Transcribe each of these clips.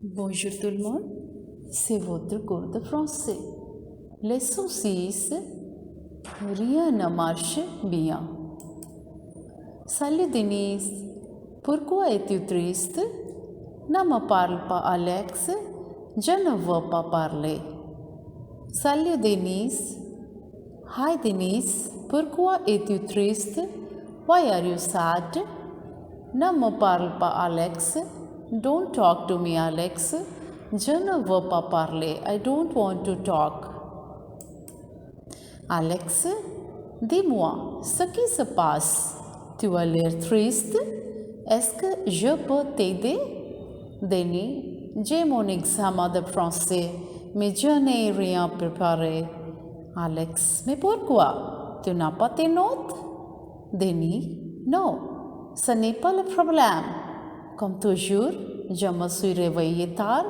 Bonjour tout le monde, c'est votre cours de français. Leçon 6, rien ne marche bien. Salut Denise, pourquoi es-tu triste? Ne me parle pas Alex, je ne veux pas parler. Salut Denise. Hi Denise, pourquoi es-tu triste? Why are you sad? Ne me parle pas Alex. Don't talk to me Alex. Je ne veux pas parler. I don't want to talk. Alex, dis-moi ce qui se passe. Tu as l'air triste. Est-ce que je peux t'aider? Denis, j'ai mon examen de français, mais je n'ai rien préparé. Alex, mais pourquoi? Tu n'as pas tes notes? Denis, non, ce n'est pas le problème. Comme toujours, je me suis réveillé tard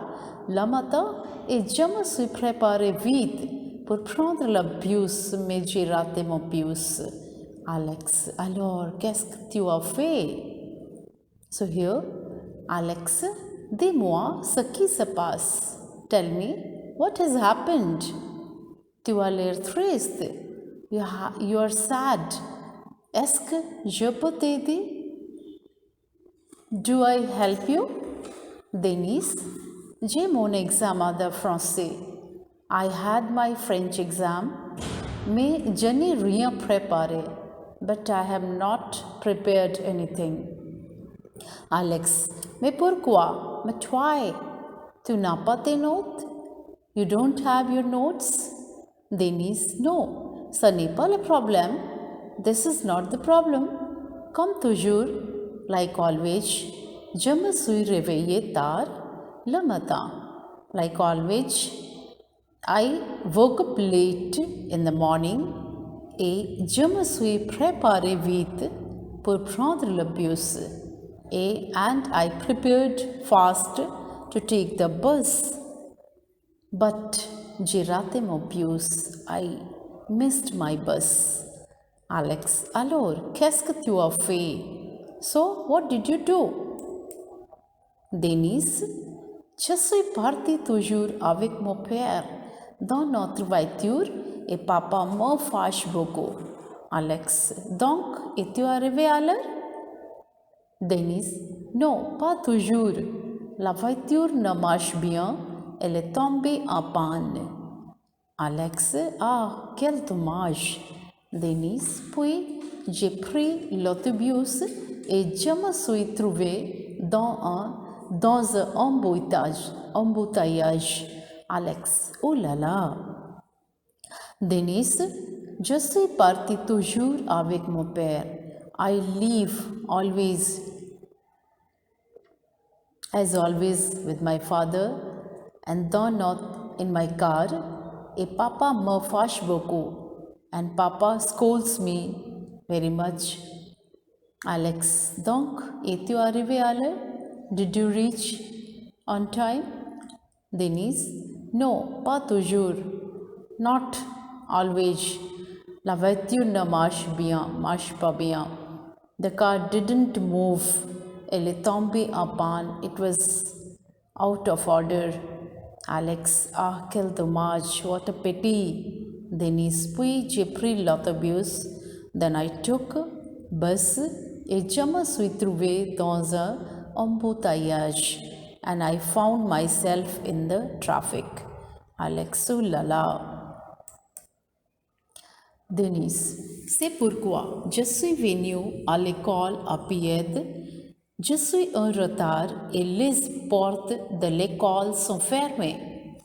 le matin et je me suis préparé vite pour prendre le bus, mais j'ai raté mon bus. Alex, alors qu'est-ce que tu as fait? So here, Alex, dis-moi ce qui se passe. Tell me what has happened. Tu as l'air triste. You are sad. Est-ce que je peux t'aider? Do I help you? Denise, j'ai mon examen de français. I had my French exam, mais je n'ai rien préparé. But I have not prepared anything. Alex, mais pourquoi? Mais why? Tu n'as pas tes notes? You don't have your notes? Denise, no, ce n'est pas le problème. This is not the problem. Comme toujours, like always, je me suis réveillé tard le matin. Like always, I woke up late in the morning et je me suis préparé vite pour prendre le bus. And I prepared fast to take the bus. But j'ai raté mon bus. I missed my bus. Alex, alors, qu'est-ce que tu as fait? So, what did you do? Denise, je suis partie toujours avec mon père dans notre voiture et papa me fâche beaucoup. Alex, donc, es-tu arrivé à l'heure? Denise, non, pas toujours. La voiture ne marche bien, elle est tombée en panne. Alex, ah, quel dommage. Denise, puis j'ai pris l'autobus et je me suis trouvée dans un embouteillage. Alex, oh là là. Denise, je suis partie toujours avec mon père. I live always, as always, with my father and though not in my car. Et papa me fâche beaucoup. And papa scolds me very much. Alex, donc, es-tu arrivé à l'heure? Did you reach on time? Denise, non, pas toujours. Not always. La voiture ne marche pas bien. The car didn't move. Elle est tombée en panne. It was out of order. Alex, ah, quel dommage, what a pity. Denise, puis j'ai pris l'autobus. Then I took bus et je me suis trouvée dans un embouteillage. And I found myself in the traffic. Alex, oh là là. Denise, c'est pourquoi je suis venue à l'école à pied. Je suis en retard et les portes de l'école sont fermées.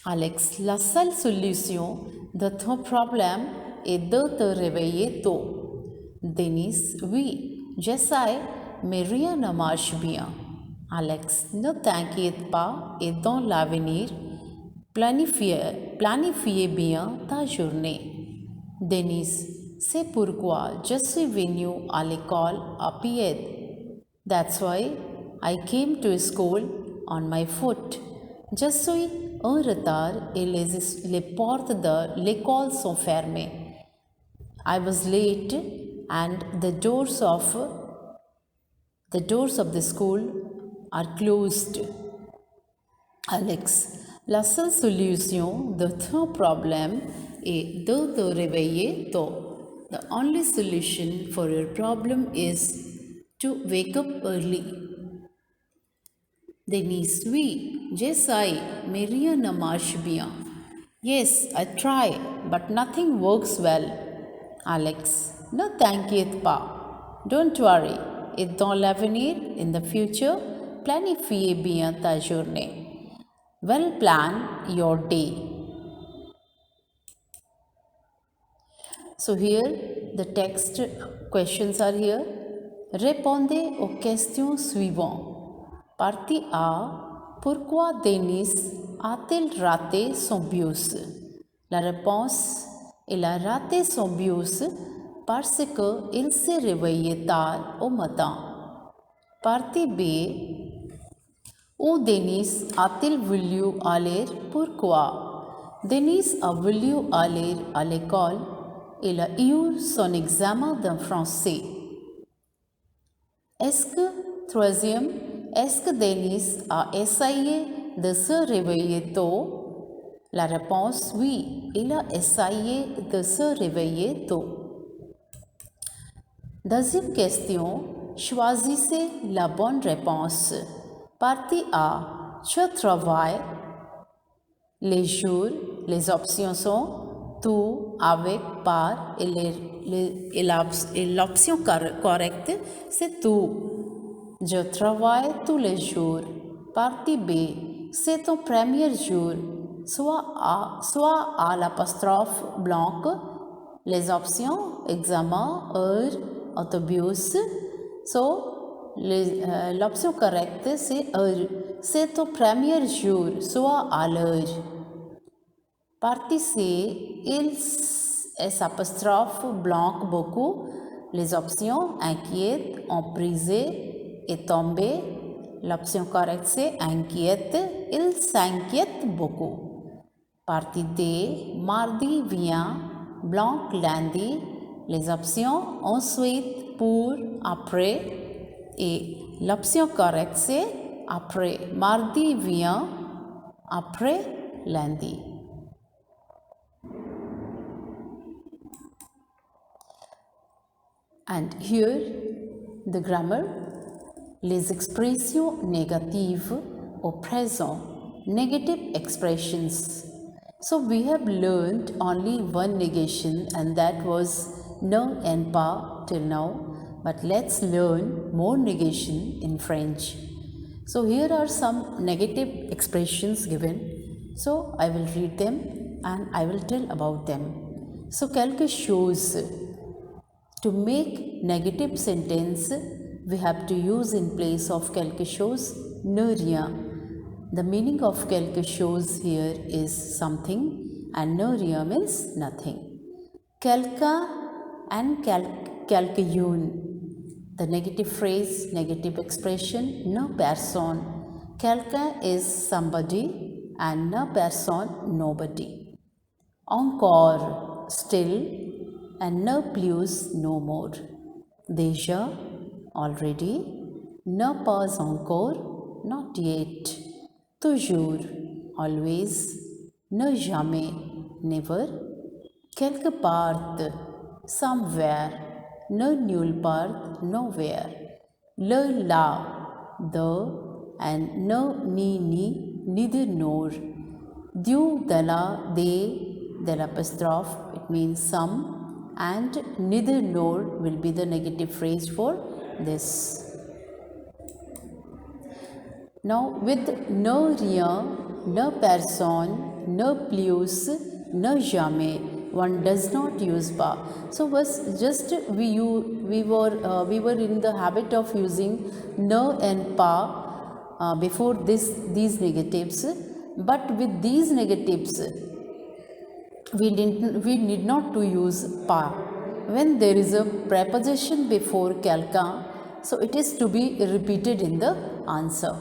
Alex, la seule solution de ton problème est de te réveiller tôt. Denise, oui, j'essaie, mais rien ne marche bien. Alex, ne t'inquiète pas et dans l'avenir, planifiez bien ta journée. Denise, c'est pourquoi je suis venue à l'école à pied. That's why I came to school on my foot. Je suis en retard et les portes de l'école sont fermées. I was late and the doors of the school are closed. Alex, la seule solution de ton problème est de te réveiller tôt. The only solution for your problem is to wake up early. Denise, oui, j'essaie, mais rien ne marche bien. Yes, I try, but nothing works well. Alex, ne t'inquiète pas. Don't worry. Et dans l'avenir, in the future, planifiez bien ta journée. Well plan your day. So here the text questions are here. Répondez aux questions suivantes. Partie A. Pourquoi Denis a-t-il raté son bus? La réponse, il a raté son bus parce qu'il s'est réveillé tard au matin. Partie B. Où Denis a-t-il voulu aller? Pourquoi? Denis a voulu aller à l'école. Il a eu son examen de français. Troisième, est-ce que Denis a essayé de se réveiller tôt? La réponse, oui, il a essayé de se réveiller tôt. Deuxième question, choisissez la bonne réponse. Partie A, je travaille. Les jours, les options sont tout, avec, par et l'option correcte, c'est tout. Je travaille tous les jours. Partie B, c'est ton premier jour, soit à l'apostrophe blanc. Les options, examen, heure, autobus. So, l'option correcte, c'est heure. C'est ton premier jour, soit à l'heure. Partie C, il s'apostrophe blanc beaucoup. Les options inquiète, emprisé et tombé. L'option correcte c'est inquiète, il s'inquiète beaucoup. Partie D, mardi vient, blanc lundi. Les options ensuite, pour, après. Et l'option correcte c'est après. Mardi vient, après lundi. And here the grammar, les expressions négatives au présent, negative expressions. So we have learned only one negation and that was ne and pas till now, but let's learn more negation in French. So here are some negative expressions given. So I will read them and I will tell about them. So quelque chose. To make negative sentence, we have to use in place of quelque chose, ne rien. The meaning of quelque chose here is something and ne rien means nothing. Quelqu'un and quelqu'une. The negative phrase, negative expression, ne personne. Quelqu'un is somebody and ne personne, nobody. Encore, still, and ne plus, no more. Déjà, already. Ne pas encore, not yet. Toujours, always. Ne jamais, never. Quelque part, somewhere. Ne nulle part, nowhere. Le, la, the, and ne, ni, neither, nor. Du, de la, de l'apostrophe, it means some. And neither nor will be the negative phrase for this. Now with ne rien, ne personne, ne plus, ne jamais, one does not use pas. So was just we were in the habit of using ne and pas before these negatives, but with these negatives we need not to use pas. When there is a preposition before quelqu'un, so it is to be repeated in the answer.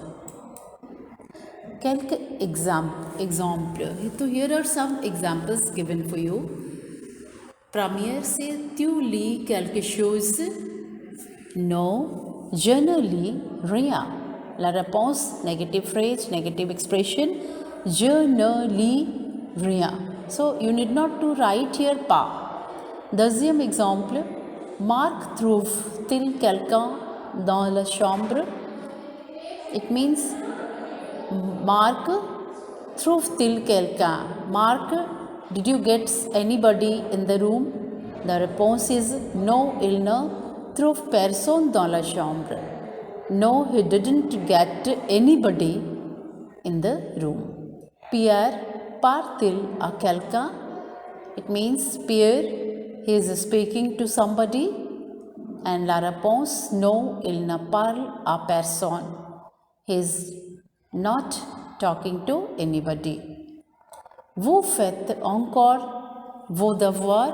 Quelques exemples. So here are some examples given for you. Première c'est tu lis quelque chose? Non, je ne lis rien. La réponse, negative phrase, negative expression, je ne lis rien. So you need not to write here pas. Deuxième exemple, Marc trouve-t-il quelqu'un dans la chambre? It means Marc trouve-t-il quelqu'un? Marc, did you get anybody in the room? The response is no, il ne trouve personne dans la chambre. No, he didn't get anybody in the room. Pierre parle-t-il à quelqu'un? It means Pierre, he is speaking to somebody. And la réponse, no, il ne parle à personne. He is not talking to anybody. Vous faites encore vos devoirs?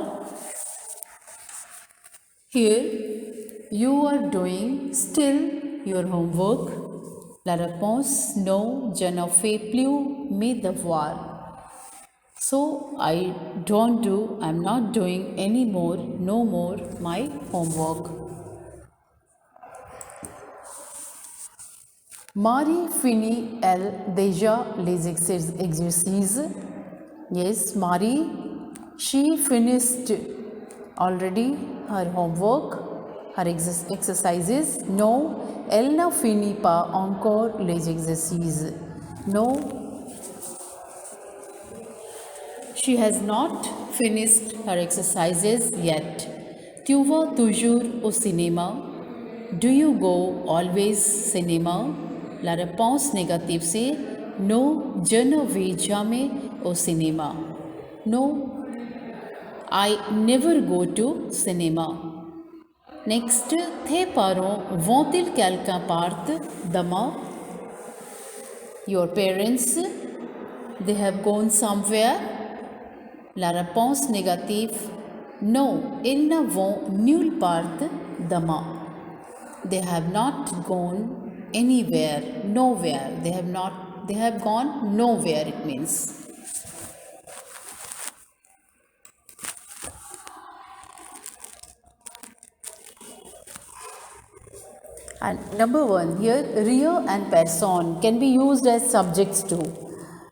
Here, you are doing still your homework. La réponse, no, je ne fais plus mes devoirs. So, I am not doing anymore, no more my homework. Marie finit-elle déjà les exercices? Yes, Marie, she finished already her homework, her exercises. No, elle n'a fini pas encore les exercices. No, she has not finished her exercises yet. Tu vas toujours au cinéma? Do you go always cinema? La réponse négative c'est no, je ne vais jamais au cinéma. No, I never go to cinema. Next, tes parents vont-ils quelque part demain? Your parents, they have gone somewhere? La réponse négative, no, ils ne vont nulle part demain. They have not gone anywhere, nowhere. They have gone nowhere, it means. And number 1, here rien and person can be used as subjects too.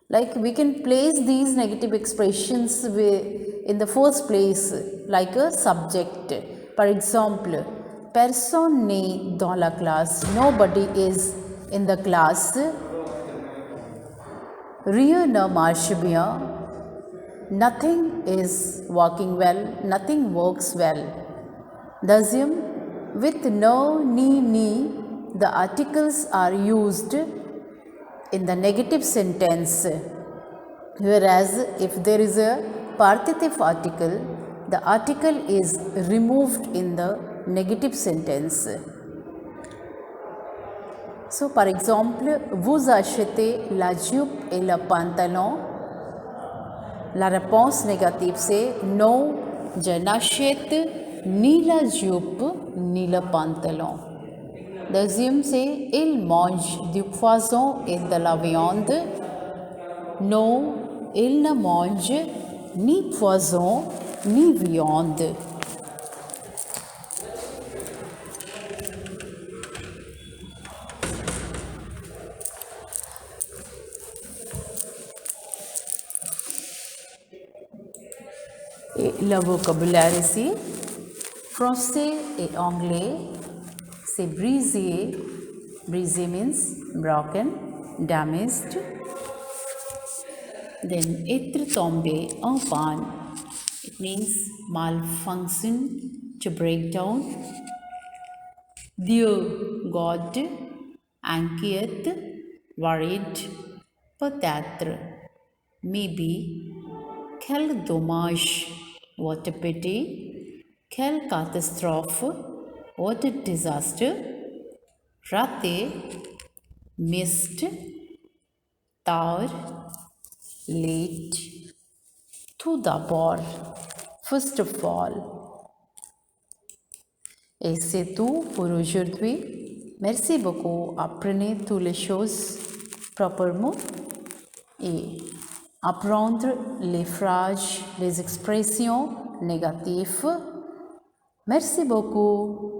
Like we can place these negative expressions in the first place like a subject. For example, personne n'est dans la classe. Nobody is in the class. Rien ne marche bien. Nothing is working well. Nothing works well. Deuxième, with no, ni, the articles are used in the negative sentence. Whereas if there is a partitive article, the article is removed in the negative sentence. So, par exemple, vous achetez la jupe et le pantalon. La réponse négative c'est non, je n'achète ni la jupe ni le pantalon. Deuxième c'est il mange du poisson et de la viande. Non, il ne mange ni poisson ni viande. Et le vocabulaire ici, français et anglais, c'est briser. Briser means broken, damaged. Then être tombé en panne, it means malfunction, to break down. Dieu, God, inquiète, worried, peut-être, maybe. Quel dommage, what a pity. Quelle catastrophe, what a disaster. Raté, missed. Tard, late. Tout d'abord, first of all. Et c'est tout pour aujourd'hui. Merci beaucoup. Apprenez toutes les choses proprement et apprendre les phrases, les expressions négatives. Merci beaucoup.